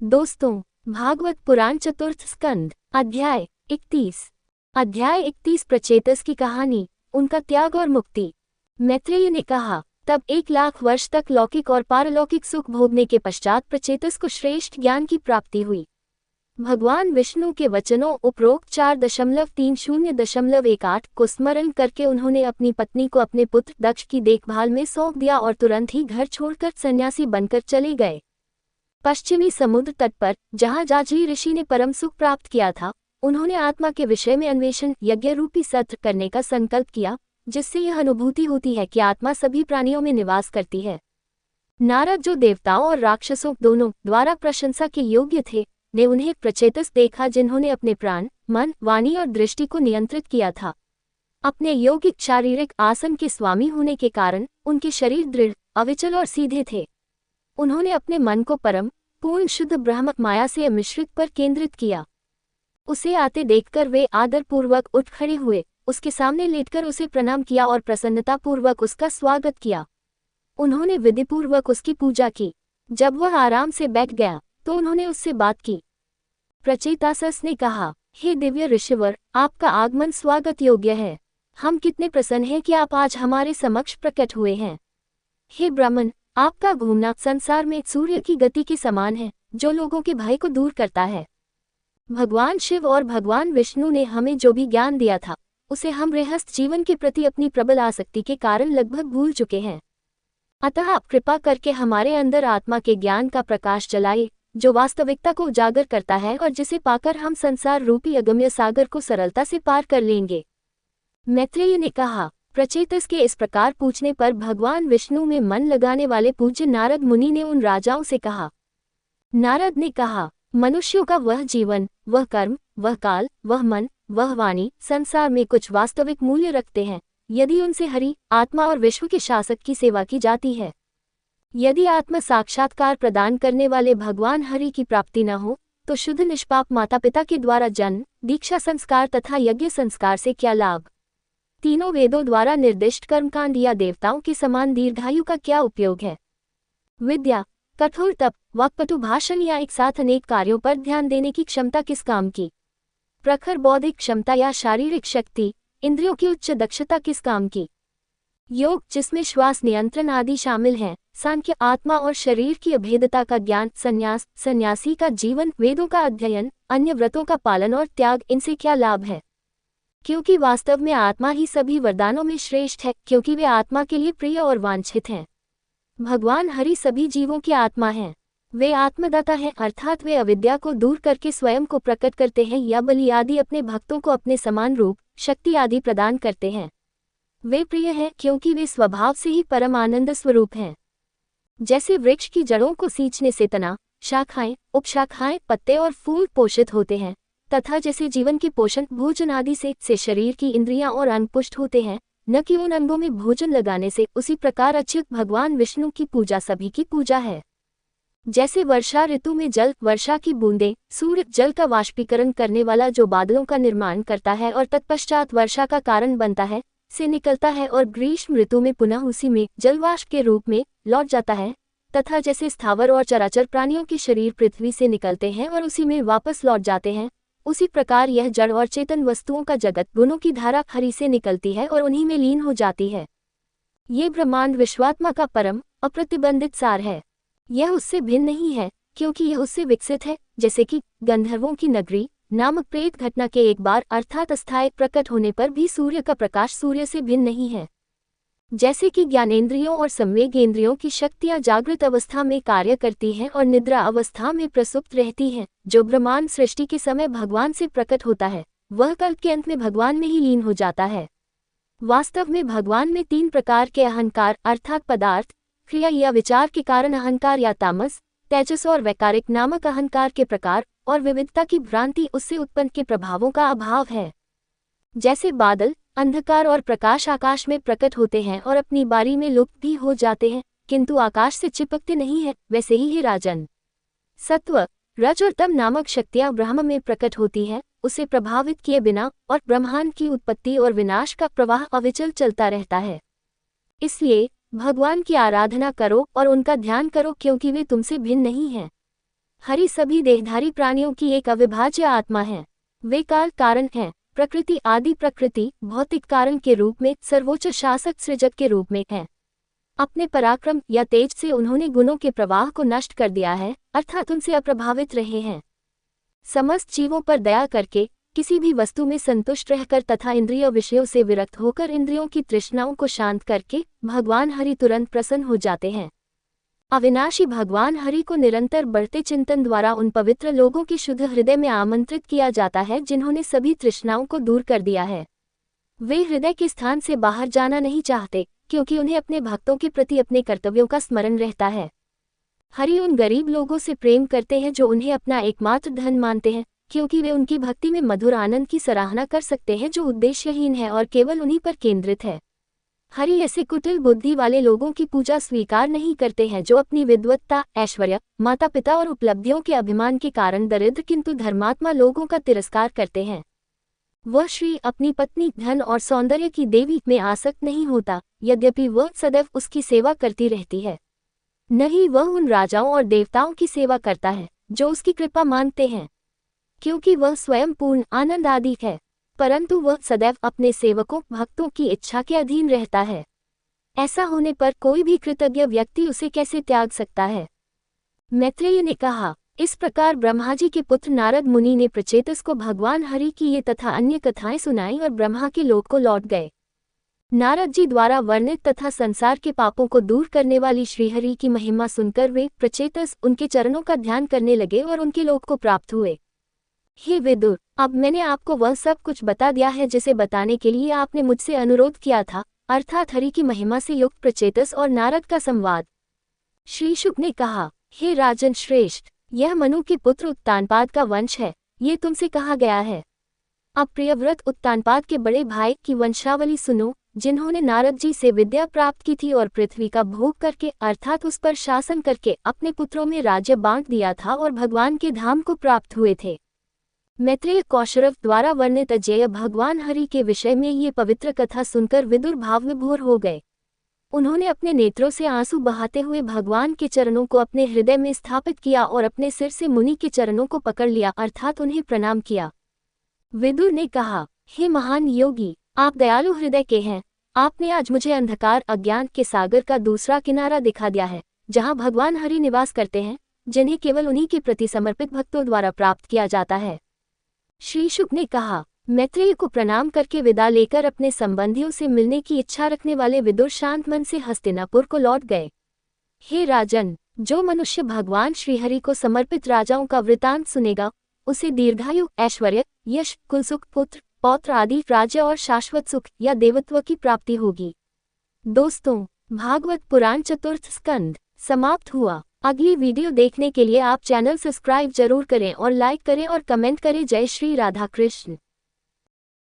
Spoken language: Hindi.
दोस्तों, भागवत पुराण चतुर्थ स्कंद अध्याय 31। अध्याय 31 प्रचेतस की कहानी, उनका त्याग और मुक्ति। मैत्रेय ने कहा, तब 1,00,000 वर्ष तक लौकिक और पारलौकिक सुख भोगने के पश्चात प्रचेतस को श्रेष्ठ ज्ञान की प्राप्ति हुई। भगवान विष्णु के वचनों उपरोक्त 4.30.18 को स्मरण करके उन्होंने अपनी पत्नी को अपने पुत्र दक्ष की देखभाल में सौंप दिया और तुरंत ही घर छोड़कर सन्यासी बनकर चले गए। पश्चिमी समुद्र तट पर, जहाँ जाजरी ऋषि ने परम सुख प्राप्त किया था, उन्होंने आत्मा के विषय में अन्वेषण यज्ञ रूपी सत्र करने का संकल्प किया, जिससे यह अनुभूति होती है कि आत्मा सभी प्राणियों में निवास करती है। नारद, जो देवताओं और राक्षसों दोनों द्वारा प्रशंसा के योग्य थे, ने उन्हें प्रचेतस देखा जिन्होंने अपने प्राण, मन, वाणी और दृष्टि को नियंत्रित किया था। अपने यौगिक शारीरिक आसन के स्वामी होने के कारण उनके शरीर दृढ़, अविचल और सीधे थे। उन्होंने अपने मन को परम पूर्ण शुद्ध ब्रह्म माया से मिश्रित पर केंद्रित किया। उसे आते देखकर वे आदरपूर्वक उठ खड़े हुए, उसके सामने लेटकर उसे प्रणाम किया और प्रसन्नतापूर्वक उसका स्वागत किया। उन्होंने विधिपूर्वक उसकी पूजा की। जब वह आराम से बैठ गया तो उन्होंने उससे बात की। प्रचेतासस ने कहा, हे दिव्य ऋषिवर, आपका आगमन स्वागत योग्य है। हम कितने प्रसन्न हैं कि आप आज हमारे समक्ष प्रकट हुए हैं। हे ब्राह्मण, आपका घूमना संसार में सूर्य की गति के समान है, जो लोगों के भय को दूर करता है। भगवान शिव और भगवान विष्णु ने हमें जो भी ज्ञान दिया था, उसे हम गृहस्थ जीवन के प्रति अपनी प्रबल आसक्ति के कारण लगभग भूल चुके हैं। अतः आप कृपा करके हमारे अंदर आत्मा के ज्ञान का प्रकाश जलाए, जो वास्तविकता को उजागर करता है और जिसे पाकर हम संसार रूपी अगम्य सागर को सरलता से पार कर लेंगे। मैत्रेय ने कहा, प्रचेतस के इस प्रकार पूछने पर भगवान विष्णु में मन लगाने वाले पूज्य नारद मुनि ने उन राजाओं से कहा। नारद ने कहा, मनुष्यों का वह जीवन, वह कर्म, वह काल, वह मन, वह वाणी संसार में कुछ वास्तविक मूल्य रखते हैं, यदि उनसे हरि, आत्मा और विश्व के शासक की सेवा की जाती है। यदि आत्म साक्षात्कार प्रदान करने वाले भगवान हरि की प्राप्ति न हो, तो शुद्ध निष्पाप माता पिता के द्वारा जन्म, दीक्षा संस्कार तथा यज्ञ संस्कार से क्या लाभ। तीनों वेदों द्वारा निर्दिष्ट कर्मकांड या देवताओं के समान दीर्घायु का क्या उपयोग है। विद्या, कठोर तप, वाक्पटु भाषण या एक साथ अनेक कार्यों पर ध्यान देने की क्षमता किस काम की। प्रखर बौद्धिक क्षमता या शारीरिक शक्ति, इंद्रियों की उच्च दक्षता किस काम की। योग, जिसमें श्वास नियंत्रण आदि शामिल हैं, सांख्य, आत्मा और शरीर की अभेदता का ज्ञान, संन्यास, सन्यासी का जीवन, वेदों का अध्ययन, अन्य व्रतों का पालन और त्याग, इनसे क्या लाभ है। क्योंकि वास्तव में आत्मा ही सभी वरदानों में श्रेष्ठ है, क्योंकि वे आत्मा के लिए प्रिय और वांछित हैं। भगवान हरि सभी जीवों की आत्मा हैं। वे आत्मदाता हैं, अर्थात वे अविद्या को दूर करके स्वयं को प्रकट करते हैं या बलि आदि अपने भक्तों को अपने समान रूप, शक्ति आदि प्रदान करते हैं। वे प्रिय हैं क्योंकि वे स्वभाव से ही परम आनंद स्वरूप हैं। जैसे वृक्ष की जड़ों को सींचने से तना, शाखाएं, उपशाखाएं, पत्ते और फूल पोषित होते हैं, तथा जैसे जीवन के पोषण भोजन आदि से शरीर की इंद्रियां और अंग पुष्ट होते हैं, न कि उन अंगों में भोजन लगाने से, उसी प्रकार अच्युत भगवान विष्णु की पूजा सभी की पूजा है। जैसे वर्षा ऋतु में जल, वर्षा की बूंदें, सूर्य जल का वाष्पीकरण करने वाला जो बादलों का निर्माण करता है और तत्पश्चात वर्षा का कारण बनता है, से निकलता है और ग्रीष्म ऋतु में पुनः उसी में जलवाष्प के रूप में लौट जाता है, तथा जैसे स्थावर और चराचर प्राणियों के शरीर पृथ्वी से निकलते हैं और उसी में वापस लौट जाते हैं, उसी प्रकार यह जड़ और चेतन वस्तुओं का जगत गुणों की धारा हरि से निकलती है और उन्हीं में लीन हो जाती है। ये ब्रह्मांड विश्वात्मा का परम अप्रतिबंधित सार है। यह उससे भिन्न नहीं है, क्योंकि यह उससे विकसित है, जैसे कि गंधर्वों की नगरी नामक प्रेत घटना के एक बार अर्थात अस्थायी प्रकट होने पर भी सूर्य का प्रकाश सूर्य से भिन्न नहीं है। जैसे कि ज्ञानेंद्रियों और संवेगेंद्रियों की शक्तियां जागृत अवस्था में कार्य करती हैं और निद्रा अवस्था में प्रसुप्त रहती हैं, जो ब्रह्मांड सृष्टि के समय भगवान से प्रकट होता है, वह कल्प के अंत में भगवान में ही लीन हो जाता है। वास्तव में भगवान में 3 प्रकार के अहंकार अर्थात पदार्थ, क्रिया या विचार के कारण अहंकार या तामस, तेजस और वैकारिक नामक अहंकार के प्रकार और विविधता की भ्रांति, उससे उत्पन्न के प्रभावों का अभाव है। जैसे बादल, अंधकार और प्रकाश आकाश में प्रकट होते हैं और अपनी बारी में लुप्त भी हो जाते हैं, किंतु आकाश से चिपकते नहीं हैं, वैसे ही है राजन। सत्व, रज और तम नामक शक्तियां ब्रह्म में प्रकट होती हैं, उसे प्रभावित किए बिना, और ब्रह्मांड की उत्पत्ति और विनाश का प्रवाह अविचल चलता रहता है। इसलिए भगवान की आराधना करो और उनका ध्यान करो, क्योंकि वे तुमसे भिन्न नहीं हैं। हरि सभी देहधारी प्राणियों की एक अविभाज्य आत्मा है। वे काल कारण हैं, प्रकृति आदि प्रकृति भौतिक कारण के रूप में, सर्वोच्च शासक सृजक के रूप में है। अपने पराक्रम या तेज से उन्होंने गुणों के प्रवाह को नष्ट कर दिया है, अर्थात उनसे अप्रभावित रहे हैं। समस्त जीवों पर दया करके, किसी भी वस्तु में संतुष्ट रहकर तथा इंद्रिय विषयों से विरक्त होकर इंद्रियों की तृष्णाओं को शांत करके भगवान हरि तुरंत प्रसन्न हो जाते हैं। अविनाशी भगवान हरि को निरंतर बढ़ते चिंतन द्वारा उन पवित्र लोगों के शुद्ध हृदय में आमंत्रित किया जाता है जिन्होंने सभी तृष्णाओं को दूर कर दिया है। वे हृदय के स्थान से बाहर जाना नहीं चाहते, क्योंकि उन्हें अपने भक्तों के प्रति अपने कर्तव्यों का स्मरण रहता है। हरि उन गरीब लोगों से प्रेम करते हैं जो उन्हें अपना एकमात्र धन मानते हैं, क्योंकि वे उनकी भक्ति में मधुर आनंद की सराहना कर सकते हैं जो उद्देश्यहीन है और केवल उन्हीं पर केंद्रित है। हरि ऐसे कुटिल बुद्धि वाले लोगों की पूजा स्वीकार नहीं करते हैं जो अपनी विद्वत्ता, ऐश्वर्य, माता पिता और उपलब्धियों के अभिमान के कारण दरिद्र किंतु धर्मात्मा लोगों का तिरस्कार करते हैं। वह श्री अपनी पत्नी धन और सौंदर्य की देवी में आसक्त नहीं होता, यद्यपि वह सदैव उसकी सेवा करती रहती है। नहीं, वह उन राजाओं और देवताओं की सेवा करता है जो उसकी कृपा मानते हैं, क्योंकि वह स्वयं पूर्ण आनंद आदि है, परंतु वह सदैव अपने सेवकों भक्तों की इच्छा के अधीन रहता है। ऐसा होने पर कोई भी कृतज्ञ व्यक्ति उसे कैसे त्याग सकता है। मैत्रेय ने कहा, इस प्रकार ब्रह्माजी के पुत्र नारद मुनि ने प्रचेतस को भगवान हरि की ये तथा अन्य कथाएं सुनाई और ब्रह्मा के लोक को लौट गए। नारद जी द्वारा वर्णित तथा संसार के पापों को दूर करने वाली श्रीहरि की महिमा सुनकर वे प्रचेतस उनके चरणों का ध्यान करने लगे और उनके लोक को प्राप्त हुए। हे विदुर, अब मैंने आपको वह सब कुछ बता दिया है जिसे बताने के लिए आपने मुझसे अनुरोध किया था, अर्थात हरि की महिमा से युक्त प्रचेतस और नारद का संवाद। श्री शुक ने कहा, हे राजन श्रेष्ठ, यह मनु के पुत्र उत्तानपाद का वंश है, ये तुमसे कहा गया है। अब प्रियव्रत उत्तानपाद के बड़े भाई की वंशावली सुनो, जिन्होंने नारद जी से विद्या प्राप्त की थी और पृथ्वी का भोग करके अर्थात उस पर शासन करके अपने पुत्रों में राज्य बांट दिया था और भगवान के धाम को प्राप्त हुए थे। मैत्रेय कौशरव द्वारा वर्णित अजेय भगवान हरि के विषय में ये पवित्र कथा सुनकर विदुर भावविभोर हो गए। उन्होंने अपने नेत्रों से आंसू बहाते हुए भगवान के चरणों को अपने हृदय में स्थापित किया और अपने सिर से मुनि के चरणों को पकड़ लिया अर्थात उन्हें प्रणाम किया। विदुर ने कहा, हे महान योगी, आप दयालु हृदय के हैं। आपने आज मुझे अंधकार अज्ञान के सागर का दूसरा किनारा दिखा दिया है, जहाँ भगवान हरि निवास करते हैं, जिन्हें केवल उन्हीं के प्रति समर्पित भक्तों द्वारा प्राप्त किया जाता है। श्री शुक ने कहा, मैत्रेय को प्रणाम करके विदा लेकर अपने संबंधियों से मिलने की इच्छा रखने वाले विदुर शांत मन से हस्तिनापुर को लौट गए। हे राजन, जो मनुष्य भगवान श्रीहरि को समर्पित राजाओं का वृतांत सुनेगा, उसे दीर्घायु, ऐश्वर्य, यश, कुलसुख, पुत्र पौत्र आदि राज्य और शाश्वत सुख या देवत्व की प्राप्ति होगी। दोस्तों, भागवत पुराण चतुर्थ स्कंद समाप्त हुआ। अगली वीडियो देखने के लिए आप चैनल सब्सक्राइब जरूर करें और लाइक करें और कमेंट करें। जय श्री राधा कृष्ण।